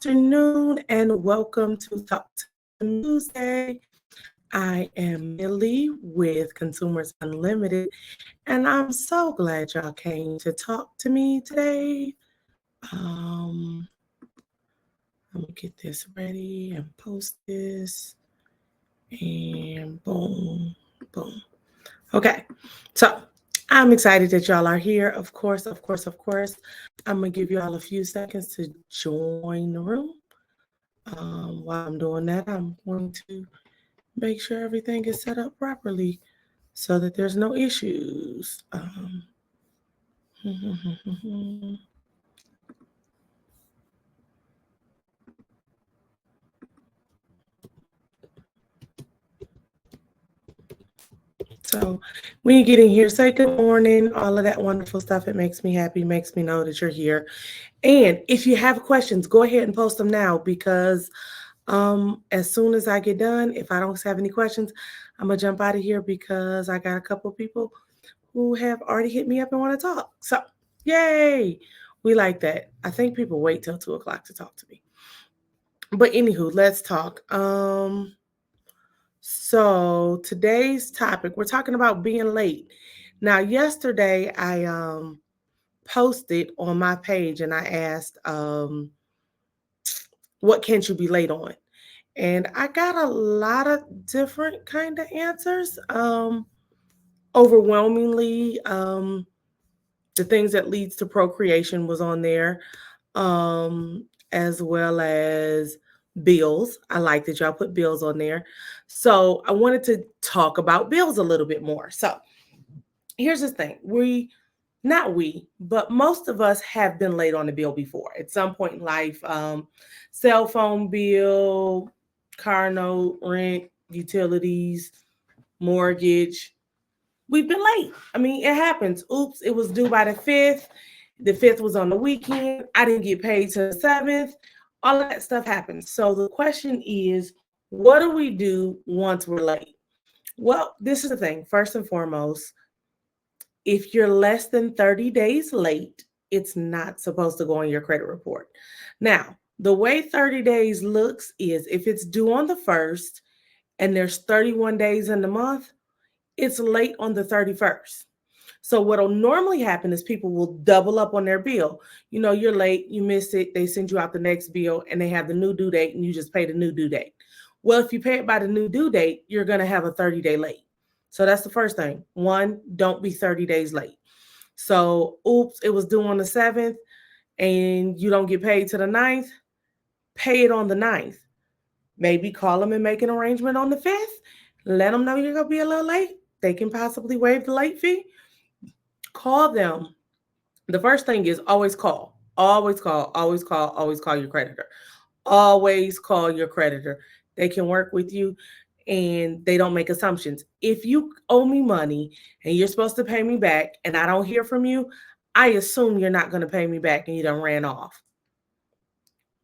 afternoon and welcome to Talk to Tuesday. I am Millie with Consumers Unlimited, and I'm so glad y'all came to talk to me today. Um, I'm gonna get this ready and post this, and boom, boom. Okay, so I'm excited that y'all are here. Of course. I'm gonna give you all a few seconds to join the room. While I'm doing that, I'm going to make sure everything is set up properly so that there's no issues. So when you get in here, say good morning, all of that wonderful stuff. It makes me happy, makes me know that you're here. And if you have questions, go ahead and post them now because as soon as I get done, if I don't have any questions, I'm gonna jump out of here because I got a couple people who have already hit me up and want to talk. So yay! We like that. I think people wait till 2 o'clock to talk to me. But anywho, let's talk. So today's topic, we're talking about being late. Now, yesterday I posted on my page and I asked, what can't you be late on? And I got a lot of different kind of answers. Overwhelmingly, the things that leads to procreation was on there, as well as bills. I like that y'all put bills on there. So I wanted to talk about bills a little bit more. So here's the thing. Not we, but most of us have been late on a bill before at some point in life. Cell phone bill, car note, rent, utilities, mortgage. We've been late. I mean, it happens. Oops, it was due by the 5th. The 5th was on the weekend. I didn't get paid till the 7th. All of that stuff happens. So the question is, what do we do once we're late? Well, this is the thing. First and foremost, if you're less than 30 days late, it's not supposed to go on your credit report. Now, the way 30 days looks is if it's due on the 1st and there's 31 days in the month, it's late on the 31st. So what'll normally happen is people will double up on their bill. You know, you're late, you miss it, they send you out the next bill and they have the new due date and you just pay the new due date. Well, if you pay it by the new due date, you're going to have a 30-day late. So that's the first thing. One, don't be 30 days late. So, oops, it was due on the 7th and you don't get paid to the 9th, pay it on the 9th. Maybe call them and make an arrangement on the 5th. Let them know you're going to be a little late. They can possibly waive the late fee. Call them. The first thing is always call. Always call, always call, always call your creditor. Always call your creditor. They can work with you and they don't make assumptions. If you owe me money and you're supposed to pay me back and I don't hear from you, I assume you're not going to pay me back and you done ran off.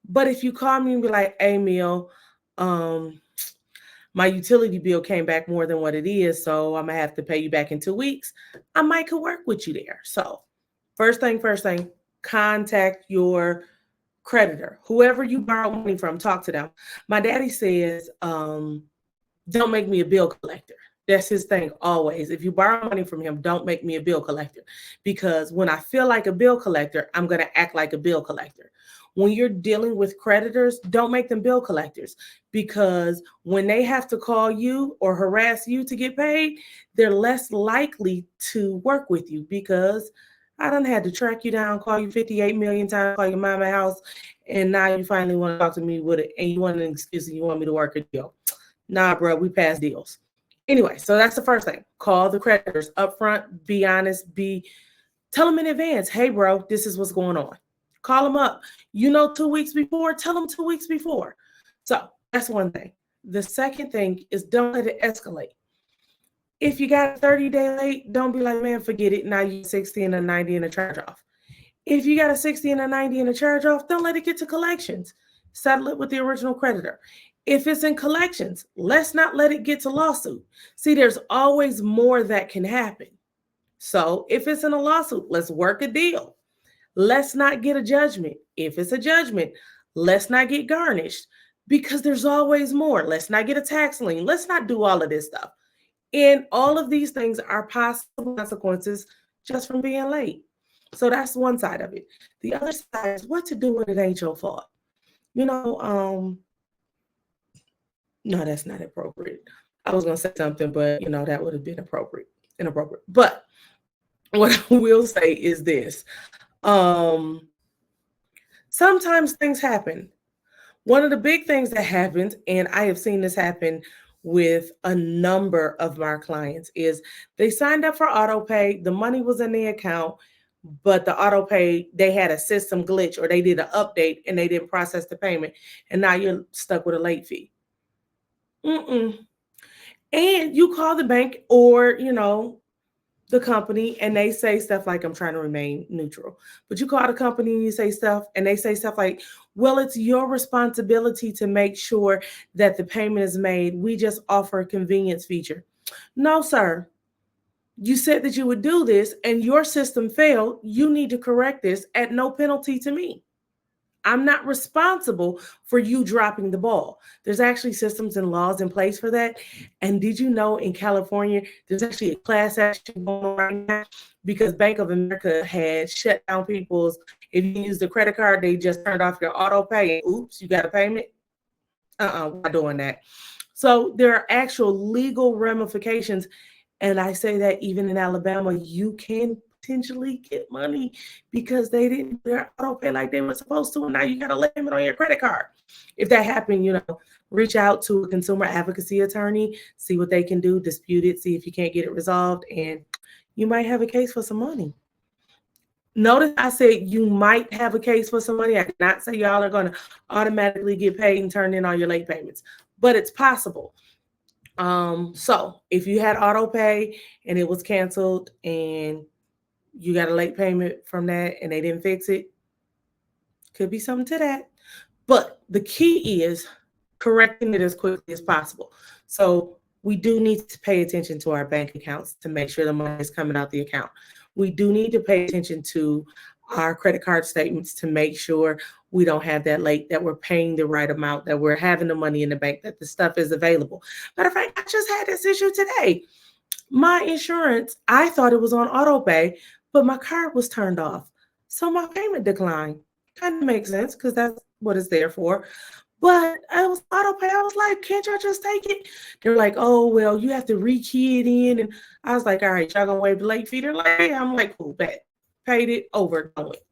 But if you call me and be like, hey, Meal, my utility bill came back more than what it is, so I'm gonna have to pay you back in 2 weeks, I might could work with you there. So first thing, contact your creditor. Whoever you borrow money from, talk to them. My daddy says, don't make me a bill collector. That's his thing always. If you borrow money from him, don't make me a bill collector. Because when I feel like a bill collector, I'm going to act like a bill collector. When you're dealing with creditors, don't make them bill collectors. Because when they have to call you or harass you to get paid, they're less likely to work with you. Because I done had to track you down, call you 58 million times, call your mama house, and now you finally want to talk to me with it, and you want an excuse and you want me to work a deal. Nah, bro, we pass deals. Anyway, so that's the first thing. Call the creditors up front, be honest, tell them in advance, hey, bro, this is what's going on. Call them up. 2 weeks before, tell them 2 weeks before. So that's one thing. The second thing is don't let it escalate. If you got a 30-day late, don't be like, man, forget it. Now you 60 and a 90 and a charge off. If you got a 60 and a 90 and a charge off, don't let it get to collections. Settle it with the original creditor. If it's in collections, let's not let it get to lawsuit. See, there's always more that can happen. So if it's in a lawsuit, let's work a deal. Let's not get a judgment. If it's a judgment, Let's not get garnished because there's always more. Let's not get a tax lien. Let's not do all of this stuff. And all of these things are possible consequences just from being late. So that's one side of it. The other side is what to do when it ain't your fault. You know, no, that's not appropriate. I was gonna say something, but that would have been inappropriate. But what I will say is this. Um, Sometimes things happen. One of the big things that happens, and I have seen this happen with a number of my clients, is they signed up for auto pay, the money was in the account, but the auto pay, they had a system glitch or they did an update and they didn't process the payment. And now you're stuck with a late fee. Mm-mm. And you call the bank or, the company and they say stuff like, I'm trying to remain neutral, but you call the company and you say stuff and they say stuff like, well, it's your responsibility to make sure that the payment is made. We just offer a convenience feature. No, sir. You said that you would do this and your system failed. You need to correct this at no penalty to me. I'm not responsible for you dropping the ball. There's actually systems and laws in place for that. And did you know in California, there's actually a class action going on right now because Bank of America had shut down people's, if you use the credit card, they just turned off your auto pay and oops, you got a payment. We're not doing that. So there are actual legal ramifications. And I say that even in Alabama, you can potentially get money because they didn't do their auto pay like they were supposed to. And now you got a limit on your credit card. If that happened, reach out to a consumer advocacy attorney, see what they can do, dispute it, see if you can't get it resolved, and you might have a case for some money. Notice I said you might have a case for some money. I did not say y'all are going to automatically get paid and turn in all your late payments, but it's possible. So if you had auto pay and it was canceled and you got a late payment from that and they didn't fix it, could be something to that. But the key is correcting it as quickly as possible. So we do need to pay attention to our bank accounts to make sure the money is coming out the account. We do need to pay attention to our credit card statements to make sure we don't have that late, that we're paying the right amount, that we're having the money in the bank, that the stuff is available. Matter of fact, I just had this issue today. My insurance, I thought it was on auto pay, but my card was turned off. So my payment declined. Kind of makes sense because that's what it's there for. But I was auto pay. I was like, can't y'all just take it? They're like, oh, well, you have to rekey it in. And I was like, all right, y'all gonna waive the late fee? They're like, hey. I'm like, cool, bet. Paid it, over, done with.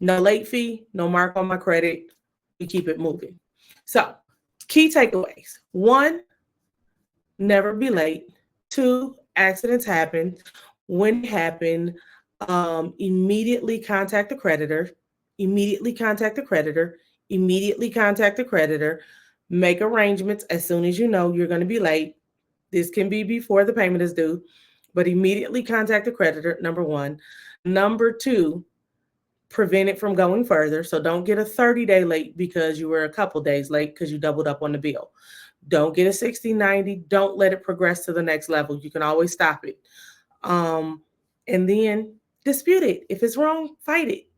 No late fee, no mark on my credit. We keep it moving. So key takeaways. 1, never be late. 2, accidents happen. When it happen, immediately contact the creditor. Immediately contact the creditor. Immediately contact the creditor. Make arrangements as soon as you know you're going to be late. This can be before the payment is due, but immediately contact the creditor, number 1. Number 2, prevent it from going further. So don't get a 30-day late because you were a couple days late because you doubled up on the bill. Don't get a 60, 90. Don't let it progress to the next level. You can always stop it. And then dispute it. If it's wrong, fight it.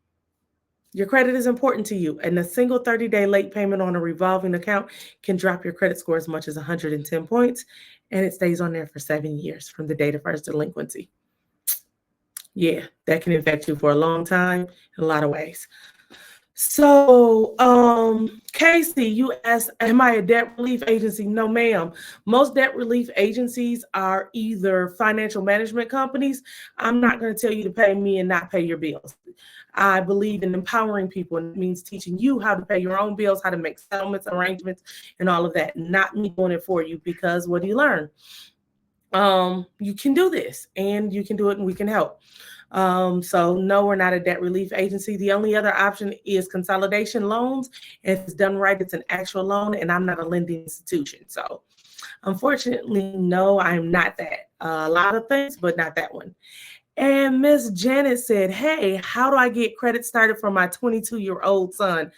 Your credit is important to you, and a single 30-day late payment on a revolving account can drop your credit score as much as 110 points, and it stays on there for 7 years from the date of first delinquency. Yeah, that can affect you for a long time in a lot of ways. So, Casey, you asked, am I a debt relief agency? No, ma'am. Most debt relief agencies are either financial management companies. I'm not going to tell you to pay me and not pay your bills. I believe in empowering people, and it means teaching you how to pay your own bills, how to make settlements, arrangements, and all of that. Not me doing it for you, because what do you learn? You can do this, and you can do it, and we can help. So no, we're not a debt relief agency. The only other option is consolidation loans. If it's done right, it's an actual loan, and I'm not a lending institution. So unfortunately, no, I'm not that. A lot of things, but not that one. And Miss Janet said, hey, how do I get credit started for my 22-year-old son?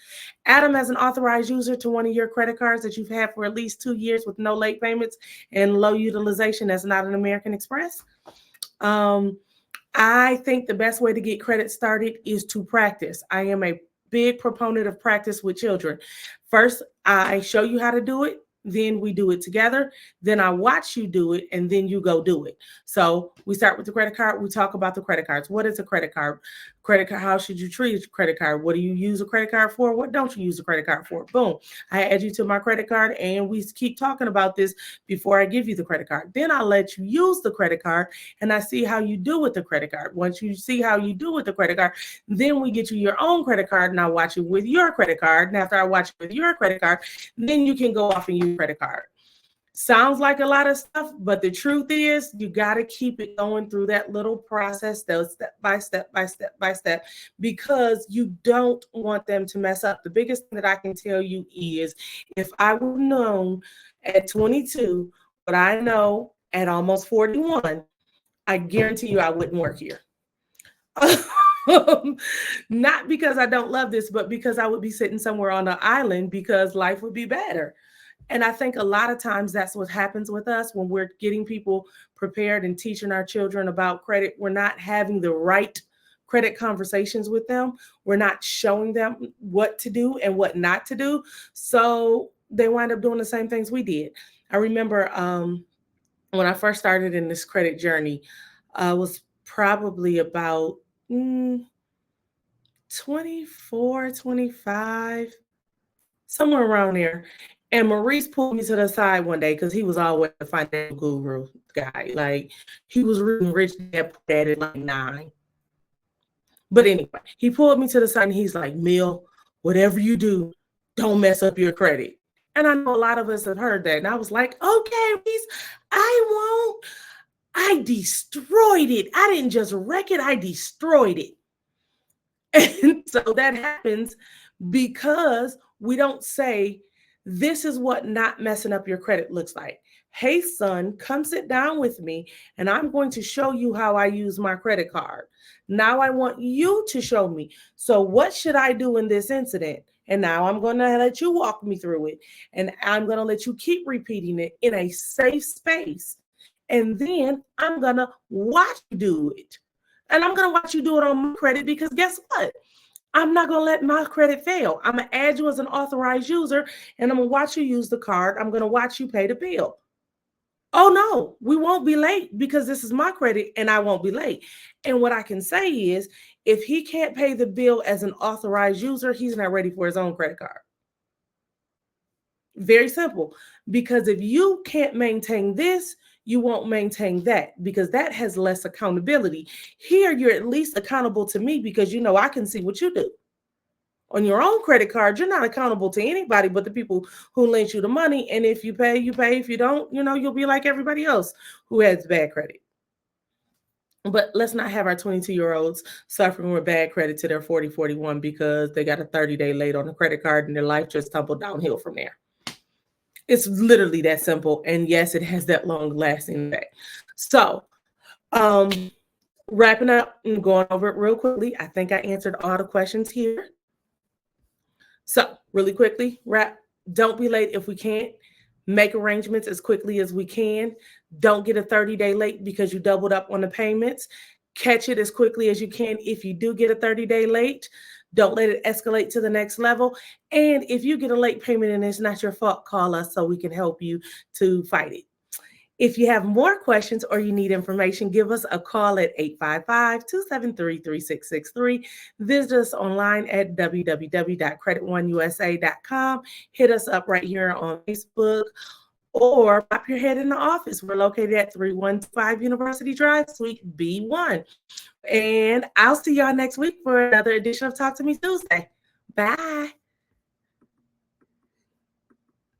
Adam, as an authorized user to one of your credit cards that you've had for at least 2 years with no late payments and low utilization, that's not an American Express. I think the best way to get credit started is to practice. I am a big proponent of practice with children. First, I show you how to do it. Then we do it together. Then I watch you do it, and then you go do it. So we start with the credit card. We talk about the credit cards. What is a credit card? Credit card. How should you treat a credit card? What do you use a credit card for? What don't you use a credit card for? Boom. I add you to my credit card, and we keep talking about this before I give you the credit card. Then I let you use the credit card, and I see how you do with the credit card. Once you see how you do with the credit card, then we get you your own credit card, and I watch you with your credit card. And after I watch you with your credit card, then you can go off and use credit card. Sounds like a lot of stuff, but the truth is you got to keep it going through that little process, those step by step by step by step, because you don't want them to mess up. The biggest thing that I can tell you is if I would have known at 22 what I know at almost 41, I guarantee you I wouldn't work here. Not because I don't love this, but because I would be sitting somewhere on an island because life would be better. And I think a lot of times that's what happens with us when we're getting people prepared and teaching our children about credit. We're not having the right credit conversations with them. We're not showing them what to do and what not to do. So they wind up doing the same things we did. I remember when I first started in this credit journey, I was probably about 24, 25, somewhere around there. And Maurice pulled me to the side one day because he was always a financial guru guy. Like he was reading Rich Dad Poor Dad at like 9. But anyway, he pulled me to the side and he's like, Mill, whatever you do, don't mess up your credit. And I know a lot of us have heard that. And I was like, okay, Reese, I won't. I destroyed it. I didn't just wreck it, I destroyed it. And so that happens because we don't say, this is what not messing up your credit looks like. Hey, son, come sit down with me, and I'm going to show you how I use my credit card. Now I want you to show me. So what should I do in this incident? And now I'm going to let you walk me through it. And I'm going to let you keep repeating it in a safe space. And then I'm going to watch you do it. And I'm going to watch you do it on my credit because guess what? I'm not going to let my credit fail. I'm going to add you as an authorized user, and I'm going to watch you use the card. I'm going to watch you pay the bill. Oh, no, we won't be late because this is my credit and I won't be late. And what I can say is if he can't pay the bill as an authorized user, he's not ready for his own credit card. Very simple. Because if you can't maintain this, you won't maintain that because that has less accountability. Here, you're at least accountable to me because you know I can see what you do. On your own credit card, you're not accountable to anybody but the people who lent you the money. And if you pay, you pay. If you don't, you'll be like everybody else who has bad credit. But let's not have our 22-year-olds suffering with bad credit to their 40, 41 because they got a 30-day late on the credit card and their life just tumbled downhill from there. It's literally that simple. And yes, it has that long lasting effect. So wrapping up and going over it real quickly. I think I answered all the questions here. So really quickly, don't be late if we can't. Make arrangements as quickly as we can. Don't get a 30-day late because you doubled up on the payments. Catch it as quickly as you can. If you do get a 30-day late, don't let it escalate to the next level. And if you get a late payment and it's not your fault, call us so we can help you to fight it. If you have more questions or you need information, give us a call at 855-273-3663. Visit us online at www.creditoneUSA.com. Hit us up right here on Facebook or pop your head in the office. We're located at 315 University Drive, Suite B1. And I'll see y'all next week for another edition of Talk to Me Tuesday. Bye.